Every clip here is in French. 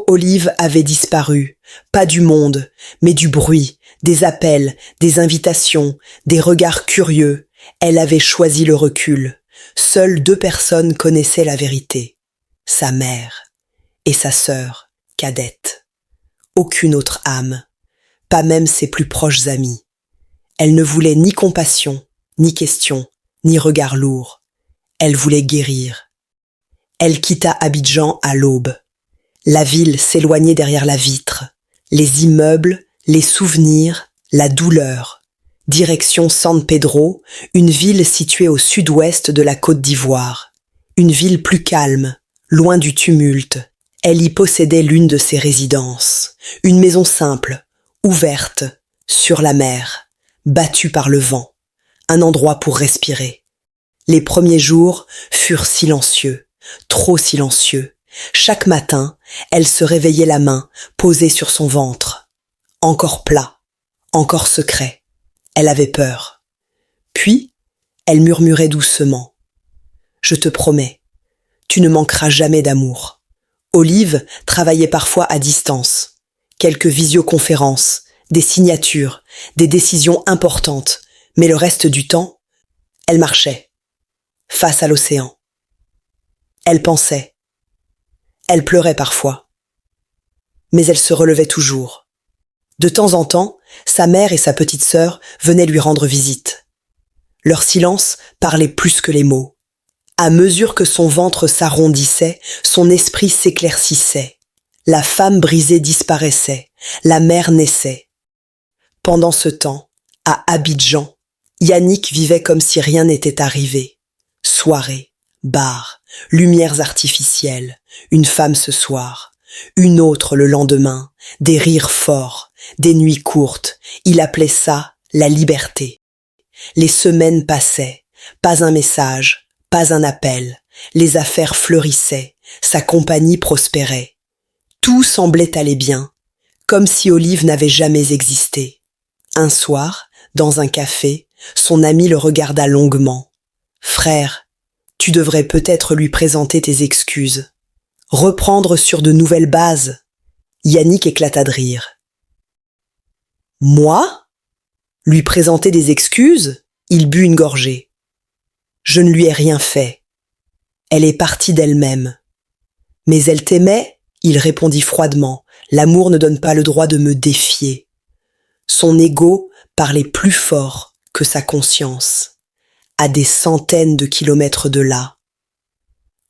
Olive avait disparu, pas du monde, mais du bruit, des appels, des invitations, des regards curieux. Elle avait choisi le recul. Seules 2 personnes connaissaient la vérité. Sa mère et sa sœur, cadette. Aucune autre âme, pas même ses plus proches amis. Elle ne voulait ni compassion, ni question, ni regard lourd. Elle voulait guérir. Elle quitta Abidjan à l'aube. La ville s'éloignait derrière la vitre. Les immeubles, les souvenirs, la douleur. Direction San Pedro, une ville située au sud-ouest de la Côte d'Ivoire. Une ville plus calme, loin du tumulte. Elle y possédait l'une de ses résidences. Une maison simple, ouverte, sur la mer, battue par le vent. Un endroit pour respirer. Les premiers jours furent silencieux, trop silencieux. Chaque matin, elle se réveillait la main posée sur son ventre. Encore plat, encore secret. Elle avait peur. Puis, elle murmurait doucement. « Je te promets, tu ne manqueras jamais d'amour. » Olive travaillait parfois à distance. Quelques visioconférences, des signatures, des décisions importantes. Mais le reste du temps, elle marchait, face à l'océan. Elle pensait. Elle pleurait parfois. Mais elle se relevait toujours. De temps en temps, sa mère et sa petite sœur venaient lui rendre visite. Leur silence parlait plus que les mots. À mesure que son ventre s'arrondissait, son esprit s'éclaircissait. La femme brisée disparaissait, la mère naissait. Pendant ce temps, à Abidjan, Yannick vivait comme si rien n'était arrivé. Soirée, bar, lumières artificielles, une femme ce soir, une autre le lendemain, des rires forts, des nuits courtes. Il appelait ça la liberté. Les semaines passaient, pas un message, pas un appel. Les affaires fleurissaient, sa compagnie prospérait. Tout semblait aller bien, comme si Olive n'avait jamais existé. Un soir, dans un café, son ami le regarda longuement. « Frère, tu devrais peut-être lui présenter tes excuses. Reprendre sur de nouvelles bases. » Yannick éclata de rire. « Moi ? Lui présenter des excuses ?» Il but une gorgée. « Je ne lui ai rien fait. Elle est partie d'elle-même. » « Mais elle t'aimait ?» Il répondit froidement. « L'amour ne donne pas le droit de me défier. » Son ego parlait plus fort que sa conscience. À des centaines de kilomètres de là.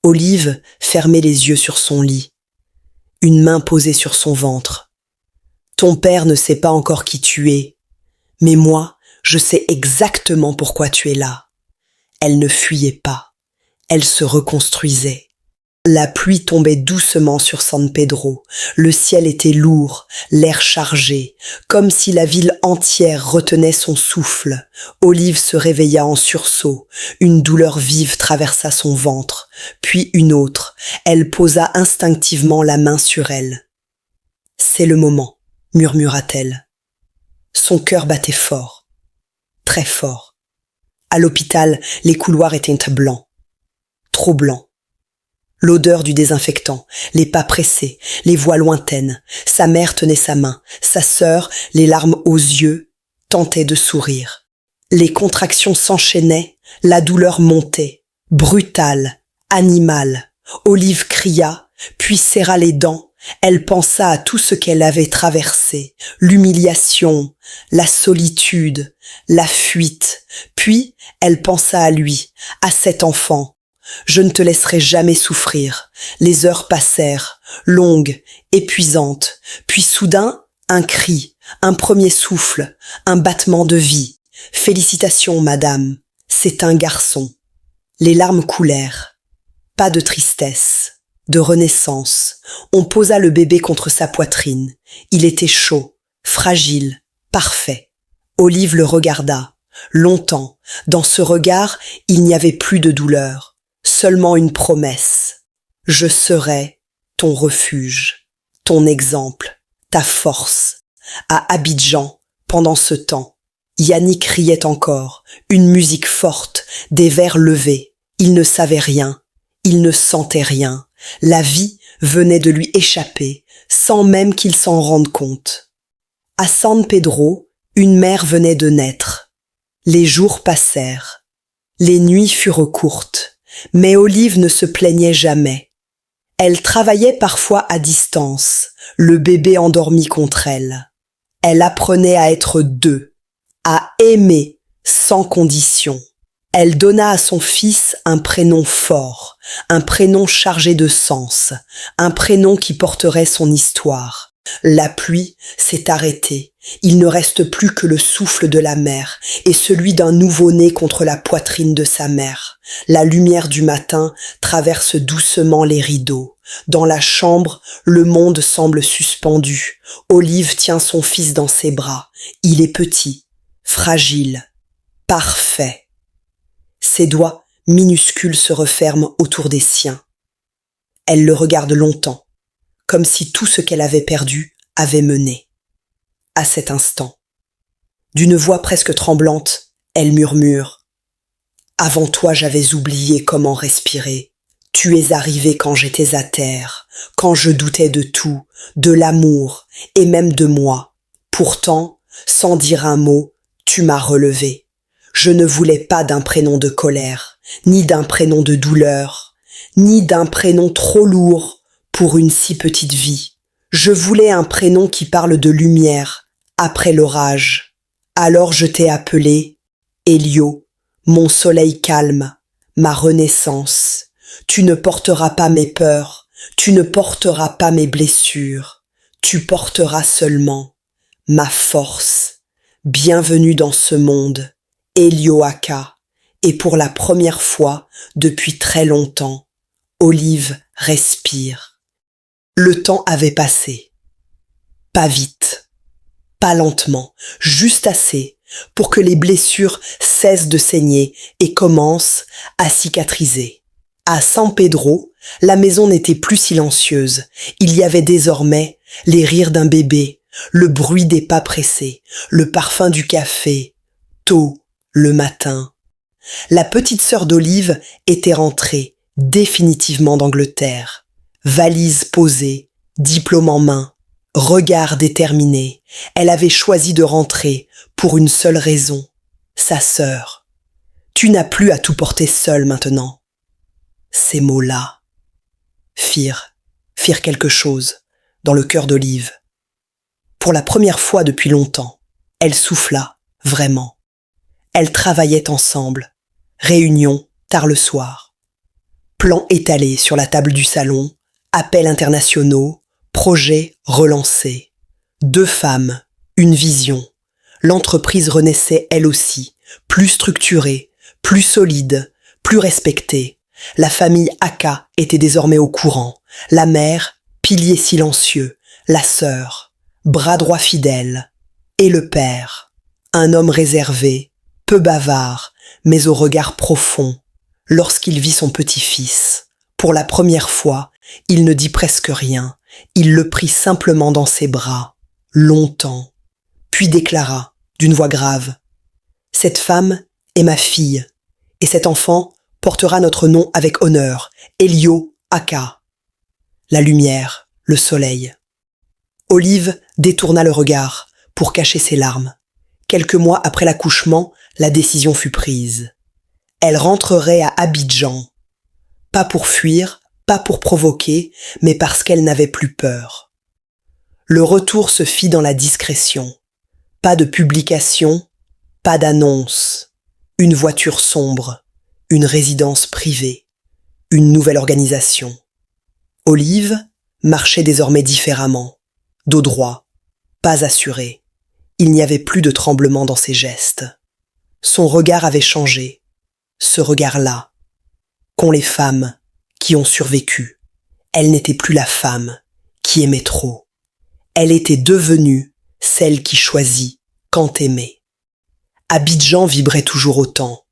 Olive fermait les yeux sur son lit. Une main posée sur son ventre. « Ton père ne sait pas encore qui tu es. Mais moi, je sais exactement pourquoi tu es là. » Elle ne fuyait pas. Elle se reconstruisait. La pluie tombait doucement sur San Pedro. Le ciel était lourd, l'air chargé, comme si la ville entière retenait son souffle. Olive se réveilla en sursaut. Une douleur vive traversa son ventre, puis une autre. Elle posa instinctivement la main sur elle. « C'est le moment », murmura-t-elle. Son cœur battait fort, très fort. À l'hôpital, les couloirs étaient blancs, trop blancs. L'odeur du désinfectant, les pas pressés, les voix lointaines. Sa mère tenait sa main, sa sœur, les larmes aux yeux, tentait de sourire. Les contractions s'enchaînaient, la douleur montait, brutale, animale. Olive cria, puis serra les dents. Elle pensa à tout ce qu'elle avait traversé, l'humiliation, la solitude, la fuite. Puis elle pensa à lui, à cet enfant. Je ne te laisserai jamais souffrir. Les heures passèrent, longues, épuisantes. Puis soudain, un cri, un premier souffle, un battement de vie. Félicitations, madame. C'est un garçon. Les larmes coulèrent. Pas de tristesse, de renaissance. On posa le bébé contre sa poitrine. Il était chaud, fragile, parfait. Olive le regarda. Longtemps. Dans ce regard, il n'y avait plus de douleur. Seulement une promesse. Je serai ton refuge, ton exemple, ta force. À Abidjan, pendant ce temps, Yannick riait encore, une musique forte, des vers levés. Il ne savait rien, il ne sentait rien. La vie venait de lui échapper, sans même qu'il s'en rende compte. À San Pedro, une mère venait de naître. Les jours passèrent. Les nuits furent courtes, mais Olive ne se plaignait jamais. Elle travaillait parfois à distance, le bébé endormi contre elle. Elle apprenait à être deux, à aimer sans condition. Elle donna à son fils un prénom fort, un prénom chargé de sens, un prénom qui porterait son histoire. La pluie s'est arrêtée. Il ne reste plus que le souffle de la mer et celui d'un nouveau-né contre la poitrine de sa mère. La lumière du matin traverse doucement les rideaux. Dans la chambre, le monde semble suspendu. Olive tient son fils dans ses bras. Il est petit, fragile, parfait. Ses doigts minuscules se referment autour des siens. Elle le regarde longtemps, comme si tout ce qu'elle avait perdu avait mené. À cet instant, d'une voix presque tremblante, elle murmure « Avant toi, j'avais oublié comment respirer. Tu es arrivé quand j'étais à terre, quand je doutais de tout, de l'amour et même de moi. Pourtant, sans dire un mot, tu m'as relevé. Je ne voulais pas d'un prénom de colère, ni d'un prénom de douleur, ni d'un prénom trop lourd pour une si petite vie. Je voulais un prénom qui parle de lumière, après l'orage. Alors je t'ai appelé Elio, mon soleil calme, ma renaissance. Tu ne porteras pas mes peurs, tu ne porteras pas mes blessures, tu porteras seulement ma force. Bienvenue dans ce monde, Elioaka, et pour la première fois depuis très longtemps, Olive respire. Le temps avait passé. Pas vite, pas lentement, juste assez pour que les blessures cessent de saigner et commencent à cicatriser. À San Pedro, la maison n'était plus silencieuse. Il y avait désormais les rires d'un bébé, le bruit des pas pressés, le parfum du café, tôt le matin. La petite sœur d'Olive était rentrée définitivement d'Angleterre. Valise posée, diplôme en main, regard déterminé. Elle avait choisi de rentrer pour une seule raison, sa sœur. Tu n'as plus à tout porter seule maintenant. Ces mots-là firent quelque chose dans le cœur d'Olive. Pour la première fois depuis longtemps, elle souffla, vraiment. Elles travaillaient ensemble. Réunion tard le soir. Plans étalés sur la table du salon, appels internationaux, projets relancés. 2 femmes, une vision. L'entreprise renaissait elle aussi, plus structurée, plus solide, plus respectée. La famille Aka était désormais au courant. La mère, pilier silencieux. La sœur, bras droit fidèle. Et le père, un homme réservé, peu bavard, mais au regard profond. Lorsqu'il vit son petit-fils, pour la première fois, il ne dit presque rien. Il le prit simplement dans ses bras, longtemps, puis déclara, d'une voix grave, « Cette femme est ma fille, et cet enfant portera notre nom avec honneur, Elio Aka. » La lumière, le soleil. Olive détourna le regard pour cacher ses larmes. Quelques mois après l'accouchement, la décision fut prise. Elle rentrerait à Abidjan. Pas pour fuir, pas pour provoquer, mais parce qu'elle n'avait plus peur. Le retour se fit dans la discrétion. Pas de publication, pas d'annonce. Une voiture sombre, une résidence privée, une nouvelle organisation. Olive marchait désormais différemment, dos droit, pas assuré. Il n'y avait plus de tremblement dans ses gestes. Son regard avait changé, ce regard-là, qu'ont les femmes qui ont survécu. Elle n'était plus la femme qui aimait trop. Elle était devenue celle qui choisit quand aimer. Abidjan vibrait toujours autant,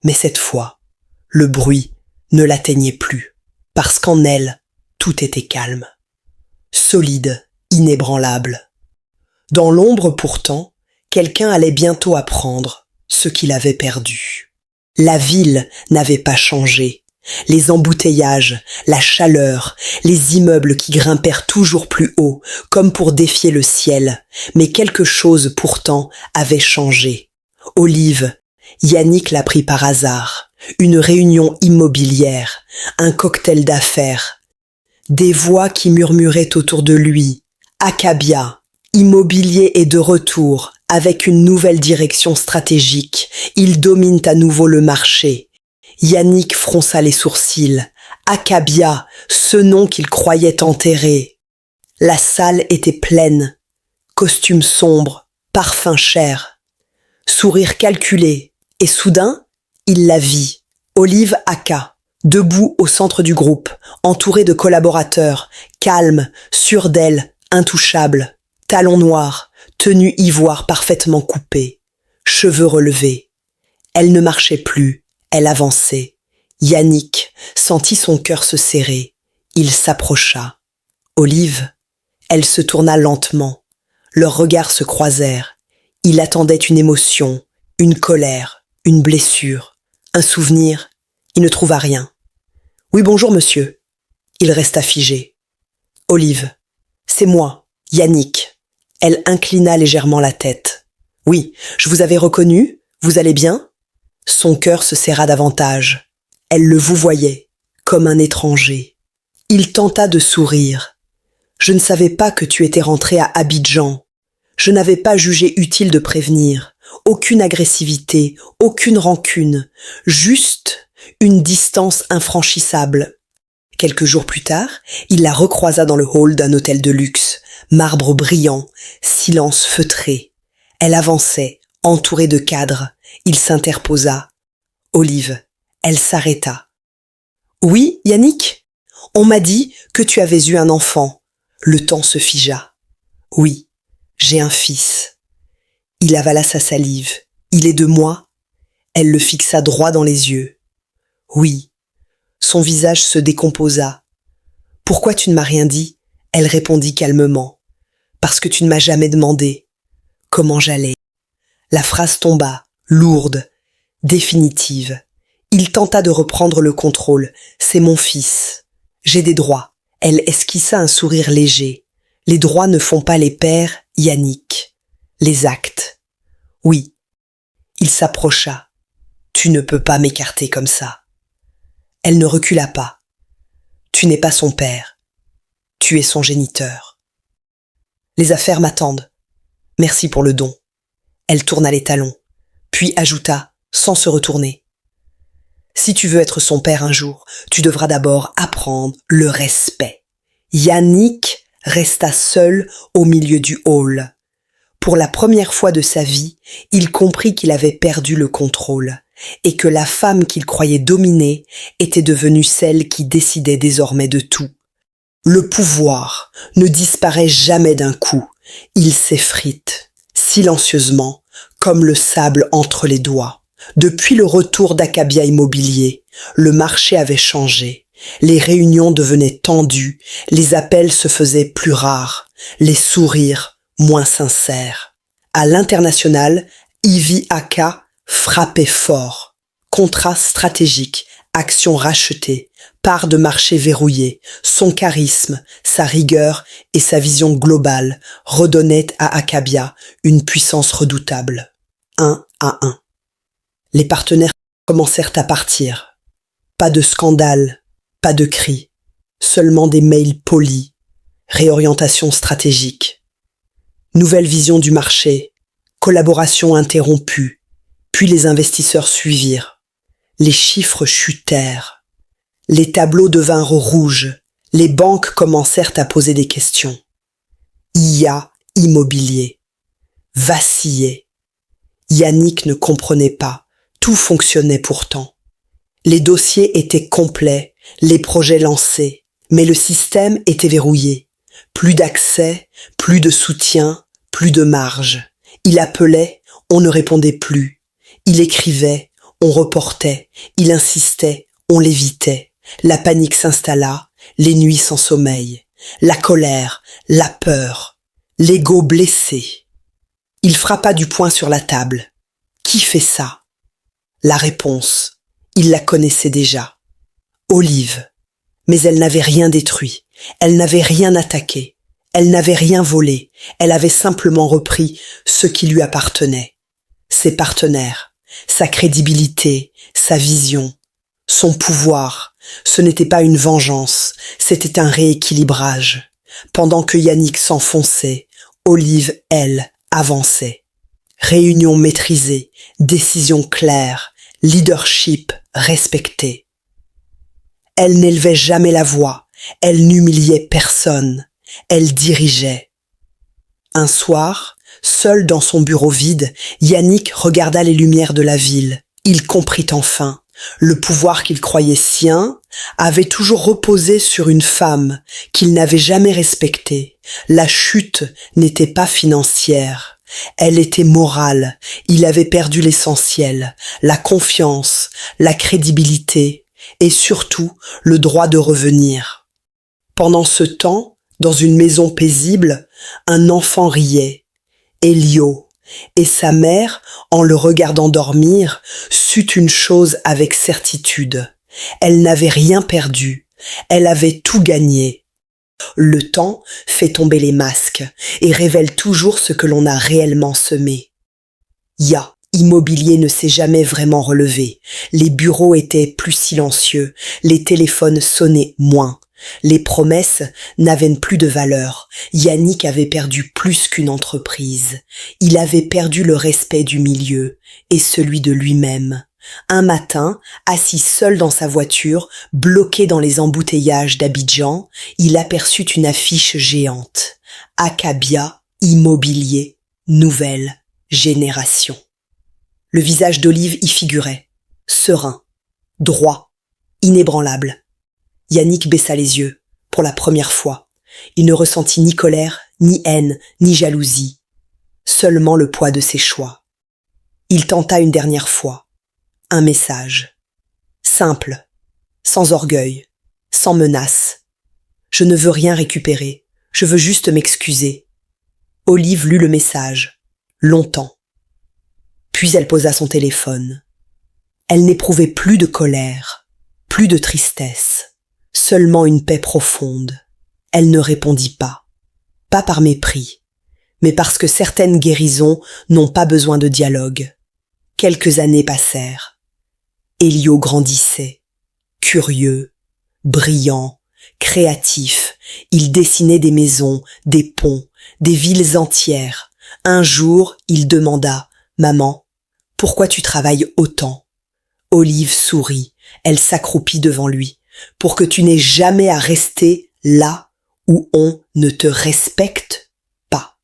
mais cette fois, le bruit ne l'atteignait plus, parce qu'en elle, tout était calme, solide, inébranlable. Dans l'ombre pourtant, quelqu'un allait bientôt apprendre ce qu'il avait perdu. La ville n'avait pas changé, les embouteillages, la chaleur, les immeubles qui grimpèrent toujours plus haut, comme pour défier le ciel. Mais quelque chose pourtant avait changé. Olive, Yannick l'a pris par hasard. Une réunion immobilière, un cocktail d'affaires. Des voix qui murmuraient autour de lui. Acabia, immobilier est de retour, avec une nouvelle direction stratégique. Ils dominent à nouveau le marché. Yannick fronça les sourcils. Acabia, ce nom qu'il croyait enterré. La salle était pleine. Costumes sombres, parfums chers. Sourire calculé. Et soudain, il la vit. Olive Aka, debout au centre du groupe, entourée de collaborateurs, calme, sûre d'elle, intouchable. Talons noirs, tenue ivoire parfaitement coupée, cheveux relevés. Elle ne marchait plus, elle avançait. Yannick sentit son cœur se serrer. Il s'approcha. Olive, elle se tourna lentement. Leurs regards se croisèrent. Il attendait une émotion, une colère, une blessure, un souvenir. Il ne trouva rien. Oui, bonjour, monsieur. Il resta figé. Olive, c'est moi, Yannick. Elle inclina légèrement la tête. Oui, je vous avais reconnu, vous allez bien? Son cœur se serra davantage. Elle le vouvoyait, comme un étranger. Il tenta de sourire. Je ne savais pas que tu étais rentré à Abidjan. Je n'avais pas jugé utile de prévenir. Aucune agressivité, aucune rancune, juste une distance infranchissable. Quelques jours plus tard, il la recroisa dans le hall d'un hôtel de luxe, marbre brillant, silence feutré. Elle avançait, entourée de cadres. Il s'interposa. Olive, elle s'arrêta. Oui, Yannick? On m'a dit que tu avais eu un enfant. Le temps se figea. Oui, j'ai un fils. Il avala sa salive. Il est de moi? Elle le fixa droit dans les yeux. Oui. Son visage se décomposa. Pourquoi tu ne m'as rien dit? Elle répondit calmement. Parce que tu ne m'as jamais demandé comment j'allais. La phrase tomba, lourde, définitive. Il tenta de reprendre le contrôle. C'est mon fils. J'ai des droits. Elle esquissa un sourire léger. Les droits ne font pas les pères, Yannick. Les actes. Oui. Il s'approcha. Tu ne peux pas m'écarter comme ça. Elle ne recula pas. Tu n'es pas son père. Tu es son géniteur. Les affaires m'attendent. Merci pour le don. Elle tourna les talons, puis ajouta, sans se retourner. Si tu veux être son père un jour, tu devras d'abord apprendre le respect. Yannick resta seul au milieu du hall. Pour la première fois de sa vie, il comprit qu'il avait perdu le contrôle et que la femme qu'il croyait dominer était devenue celle qui décidait désormais de tout. Le pouvoir ne disparaît jamais d'un coup, il s'effrite, silencieusement, comme le sable entre les doigts. Depuis le retour d'Acabia Immobilier, le marché avait changé. Les réunions devenaient tendues, les appels se faisaient plus rares, les sourires moins sincères. À l'international, Ivy Aka frappait fort. Contrat stratégique, actions rachetées, parts de marché verrouillées, son charisme, sa rigueur et sa vision globale redonnaient à Acabia une puissance redoutable. 1 à 1. Les partenaires commencèrent à partir. Pas de scandale, pas de cris, seulement des mails polis, réorientation stratégique. Nouvelle vision du marché, collaboration interrompue, puis les investisseurs suivirent. Les chiffres chutèrent. Les tableaux devinrent rouges. Les banques commencèrent à poser des questions. IA Immobilier. Vacillait. Yannick ne comprenait pas. Tout fonctionnait pourtant. Les dossiers étaient complets, les projets lancés, mais le système était verrouillé. Plus d'accès, plus de soutien, plus de marge. Il appelait, on ne répondait plus. Il écrivait, on reportait. Il insistait, on l'évitait. La panique s'installa, les nuits sans sommeil. La colère, la peur, l'ego blessé. Il frappa du poing sur la table. Qui fait ça? La réponse, il la connaissait déjà. Olive. Mais elle n'avait rien détruit, elle n'avait rien attaqué, elle n'avait rien volé, elle avait simplement repris ce qui lui appartenait. Ses partenaires, sa crédibilité, sa vision, son pouvoir. Ce n'était pas une vengeance, c'était un rééquilibrage. Pendant que Yannick s'enfonçait, Olive, elle, avançait. Réunion maîtrisée, décision claire, leadership respecté. Elle n'élevait jamais la voix, elle n'humiliait personne, elle dirigeait. Un soir, seul dans son bureau vide, Yannick regarda les lumières de la ville. Il comprit enfin. Le pouvoir qu'il croyait sien avait toujours reposé sur une femme qu'il n'avait jamais respectée. La chute n'était pas financière, elle était morale. Il avait perdu l'essentiel, la confiance, la crédibilité et surtout le droit de revenir. Pendant ce temps, dans une maison paisible, un enfant riait. Elio. Et sa mère, en le regardant dormir, sut une chose avec certitude. Elle n'avait rien perdu, elle avait tout gagné. Le temps fait tomber les masques et révèle toujours ce que l'on a réellement semé. Immobilier ne s'est jamais vraiment relevé. Les bureaux étaient plus silencieux, les téléphones sonnaient moins. Les promesses n'avaient plus de valeur. Yannick avait perdu plus qu'une entreprise. Il avait perdu le respect du milieu et celui de lui-même. Un matin, assis seul dans sa voiture, bloqué dans les embouteillages d'Abidjan, il aperçut une affiche géante. Acabia Immobilier, nouvelle génération. Le visage d'Olive y figurait, serein, droit, inébranlable. Yannick baissa les yeux, pour la première fois. Il ne ressentit ni colère, ni haine, ni jalousie. Seulement le poids de ses choix. Il tenta une dernière fois. Un message. Simple, sans orgueil, sans menace. Je ne veux rien récupérer, je veux juste m'excuser. Olive lut le message, longtemps. Puis elle posa son téléphone. Elle n'éprouvait plus de colère, plus de tristesse. Seulement une paix profonde. Elle ne répondit pas. Pas par mépris, mais parce que certaines guérisons n'ont pas besoin de dialogue. Quelques années passèrent. Elio grandissait. Curieux, brillant, créatif. Il dessinait des maisons, des ponts, des villes entières. Un jour, il demanda « Maman, pourquoi tu travailles autant ?» Olive sourit. Elle s'accroupit devant lui. Pour que tu n'aies jamais à rester là où on ne te respecte pas.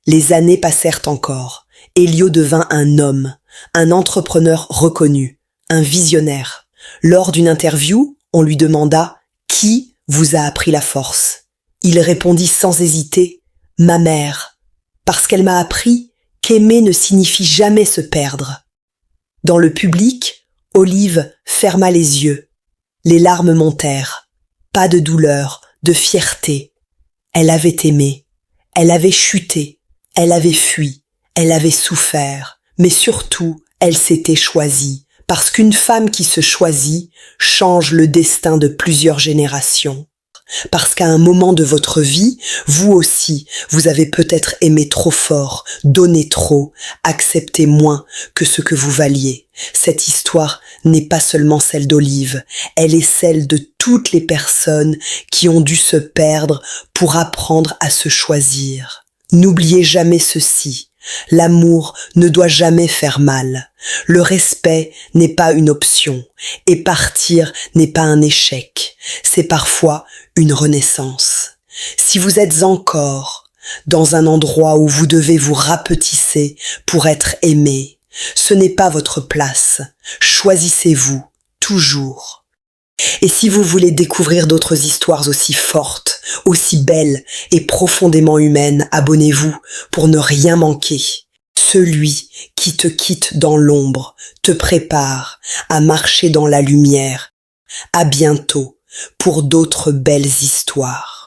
Les années passèrent encore. Elio devint un homme, un entrepreneur reconnu, un visionnaire. Lors d'une interview, on lui demanda « Qui vous a appris la force ?» Il répondit sans hésiter « Ma mère, parce qu'elle m'a appris qu'aimer ne signifie jamais se perdre. » Dans le public, Olive ferma les yeux. Les larmes montèrent. Pas de douleur, de fierté. Elle avait aimé. Elle avait chuté. Elle avait fui. Elle avait souffert. Mais surtout, elle s'était choisie. Parce qu'une femme qui se choisit change le destin de plusieurs générations. Parce qu'à un moment de votre vie, vous aussi, vous avez peut-être aimé trop fort, donné trop, accepté moins que ce que vous valiez. Cette histoire n'est pas seulement celle d'Olive, elle est celle de toutes les personnes qui ont dû se perdre pour apprendre à se choisir. N'oubliez jamais ceci. L'amour ne doit jamais faire mal. Le respect n'est pas une option et partir n'est pas un échec. C'est parfois une renaissance. Si vous êtes encore dans un endroit où vous devez vous rapetisser pour être aimé, ce n'est pas votre place. Choisissez-vous, toujours. Et si vous voulez découvrir d'autres histoires aussi fortes, aussi belles et profondément humaines, abonnez-vous pour ne rien manquer. Celui qui te quitte dans l'ombre te prépare à marcher dans la lumière. À bientôt pour d'autres belles histoires.